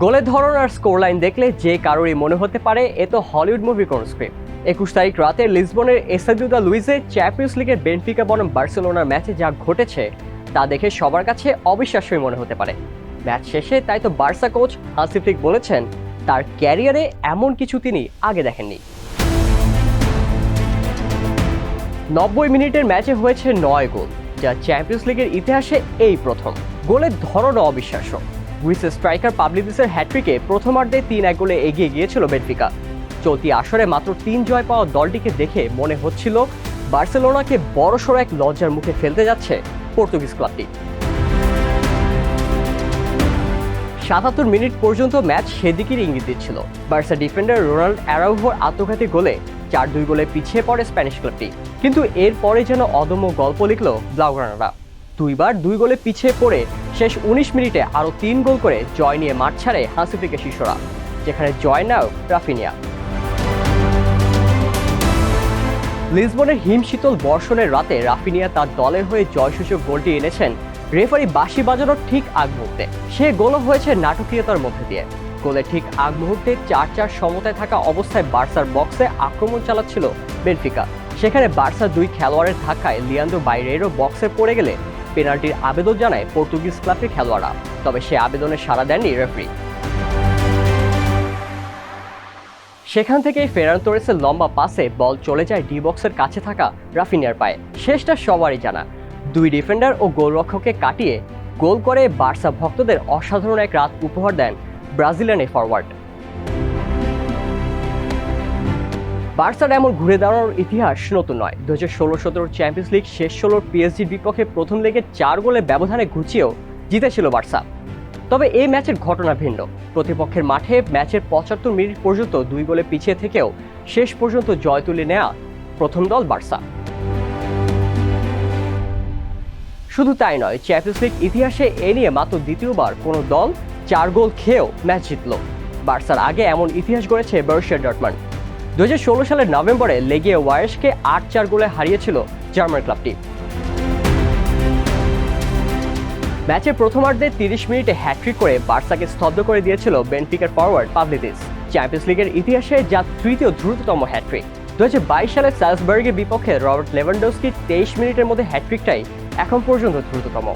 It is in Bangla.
গোলের ধরন আর স্কোর লাইন দেখলে যে কারোরই মনে হতে পারে এ তো হলিউড মুভির কোন স্ক্রিপ্ট। 21 তারিখ রাতে লিসবনের এস্তাদিও দা লুইসে চ্যাম্পিয়ন্স লিগের বেনফিকা বনাম বার্সেলোনার ম্যাচে যা ঘটেছে তা দেখে সবার কাছে অবিশ্বাস্যই মনে হতে পারে। ম্যাচ শেষে তাই তো বার্সা কোচ হান্সি ফ্লিক বলেছেন তার ক্যারিয়ারে এমন কিছু তিনি আগে দেখেননি। 90 মিনিটের ম্যাচে হয়েছে 9 গোল, যা চ্যাম্পিয়ন্স লিগের ইতিহাসে এই প্রথম। গোলের ধরনও অবিশ্বাস্য। গ্রিসের স্ট্রাইকার পাবলিদিসের হ্যাট্রিকে প্রথমার্ধে 3-1 গোলে এগিয়ে গিয়েছিল বেনফিকা। চলতি আসরে মাত্র 3 জয় পাওয়া দলটিকে দেখে মনে হচ্ছিল বার্সেলোনাকে বড়সড় এক লজ্জার মুখে ফেলতে যাচ্ছে পর্তুগিজ ক্লাবটি। 77 মিনিট পর্যন্ত ম্যাচ সেদিকেই ইঙ্গিত দিচ্ছিল। বার্সা ডিফেন্ডার রোনাল্ড অ্যারাউহোর আত্মঘাতী গোলে 4-2 গোলে পিছিয়ে পড়ে স্প্যানিশ ক্লাবটি। কিন্তু এরপরে যেন অদম্য গল্প লিখল ব্লাউগ্রানারা। 2 গোলে পিছিয়ে পড়ে শেষ 19 মিনিটে আরও 3 গোল করে জয় নিয়ে মাঠ ছাড়ে হান্সি ফ্লিকের শিষ্যরা, যেখানে জয় নায়ক রাফিনিয়া। লিসবনের হিমশীতল বর্ষণের রাতে রাফিনিয়া তার দলের হয়ে জয়সূচক গোলটি এনেছেন রেফারি বাঁশি বাজানোর ঠিক আগ মুহূর্তে। সে গোলও হয়েছে নাটকীয়তার মধ্যে দিয়ে। গোলের ঠিক আগ মুহূর্তে 4-4 সমতায় থাকা অবস্থায় বার্সার বক্সে আক্রমণ চালাচ্ছিল বেনফিকা। সেখানে বার্সার 2 খেলোয়াড়ের ধাক্কায় লিয়ান্দ্রো বাইরেরও বক্সে পড়ে গেলে পেনাল্টির আবেদন জানায় পর্তুগিজ ক্লাবের খেলোয়াড়রা, তবে সে আবেদনে সাড়া দেননি রেফারি। সেখান থেকেই ফেরান তোরেসের লম্বা পাসে বল চলে যায় ডি বক্সের কাছে থাকা রাফিনিয়ার পায়ে। শেষটা সবারই জানা, 2 ডিফেন্ডার ও গোলরক্ষককে কাটিয়ে গোল করে বার্সা ভক্তদের অসাধারণ এক রাত উপহার দেন ব্রাজিলিয়ান এই ফরওয়ার্ড। বার্সার এমন ঘুরে দাঁড়ানোর ইতিহাস নতুন নয়। 2016-17 চ্যাম্পিয়ন্স লিগ শেষ 16 পিএসজির বিপক্ষে প্রথম লেগে 4 গোলে ব্যবধানে ঘুচিয়েও জিতেছিল বার্সা। তবে এই ম্যাচের ঘটনা ভিন্ন। প্রতিপক্ষের মাঠে ম্যাচের 75 মিনিট পর্যন্ত 2 গোলে পিছিয়ে থেকেও শেষ পর্যন্ত জয় তুলে নেয়া প্রথম দল বার্সা। শুধু তাই নয়, চ্যাম্পিয়ন্স লিগ ইতিহাসে এ নিয়ে মাত্র দ্বিতীয়বার কোনো দল 4 গোল খেয়েও ম্যাচ জিতল। বার্সার আগে এমন ইতিহাস গড়েছে বরুসিয়া ডর্টমান্ড। 2016 সালের নভেম্বরে লেগিয়ে ওয়ারেসকে 8-4 গোলে হারিয়েছিল জার্মান ক্লাবটি। ম্যাচের প্রথমার্ধে 30 মিনিটে হ্যাট্রিক করে বার্সাকে স্তব্ধ করে দিয়েছিল বেনফিকার ফরওয়ার্ড পাবলিদিস। চ্যাম্পিয়ন্স লিগের ইতিহাসে যা তৃতীয় দ্রুততম হ্যাট্রিক। 2022 সালে সালজবার্গের বিপক্ষে রবার্ট লেভানডস্কির 23 মিনিটের মধ্যে হ্যাট্রিকটাই এখন পর্যন্ত দ্রুততম।